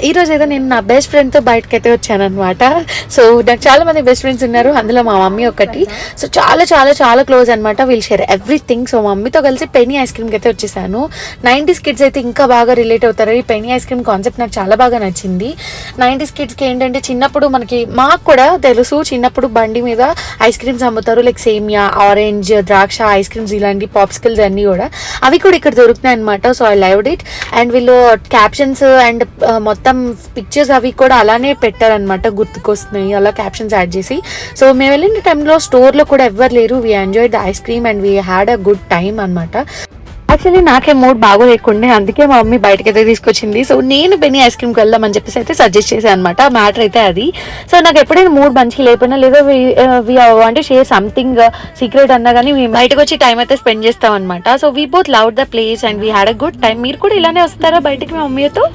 ఈరోజు అయితే నేను నా బెస్ట్ ఫ్రెండ్తో బయటకైతే వచ్చానమాట. సో నాకు చాలా మంది బెస్ట్ ఫ్రెండ్స్ ఉన్నారు, అందులో మా మమ్మీ ఒకటి. సో చాలా చాలా చాలా క్లోజ్ అనమాట. Wheel share everything. సో మమ్మీతో కలిసి పెనీ ఐస్ క్రీమ్కి అయితే వచ్చేసాను. 90s కిడ్స్ అయితే ఇంకా బాగా రిలేట్ అవుతారు. ఈ పెనీ ఐస్ క్రీమ్ కాన్సెప్ట్ నాకు చాలా బాగా నచ్చింది. 90s కిడ్స్కి ఏంటంటే చిన్నప్పుడు మాకు కూడా తెలుసు, చిన్నప్పుడు బండి మీద ఐస్ క్రీమ్స్ అమ్ముతారు, లైక్ సేమియా, ఆరెంజ్, ద్రాక్ష ఐస్ క్రీమ్స్, ఇలాంటి పాప్సికల్స్ అన్నీ కూడా అవి కూడా ఇక్కడ దొరుకుతున్నాయి అనమాట. So I loved it. And వీళ్ళు క్యాప్షన్స్ అండ్ మొత్తం పిక్చర్స్ అవి కూడా అలానే పెట్టారనమాట, గుర్తుకొస్తున్నాయి అలా క్యాప్షన్స్ యాడ్ చేసి. సో మేము వెళ్ళిన టైంలో స్టోర్లో కూడా ఎవ్వరు లేరు. We enjoy the ice cream and we had a good time అనమాట. యాక్చువల్లీ నాకే మూడ్ బాగోలేకుండే, అందుకే మా మమ్మీ బయటకి అయితే తీసుకొచ్చింది. సో నేను బెనీ ఐస్ క్రీమ్కి వెళ్దామని చెప్పేసి అయితే సజెస్ట్ చేశాను అనమాట. మ్యాటర్ అయితే అది. సో నాకు ఎప్పుడైనా మూడ్ మంచిగా లేకపోయినా, లేదా we want share something secret అన్నా కానీ మేము బయటకు వచ్చి టైం అయితే స్పెండ్ చేస్తాం అనమాట. So we both love the place and we had a good time. మీరు కూడా ఇలానే వస్తారా బయటకి మా మమ్మీతో?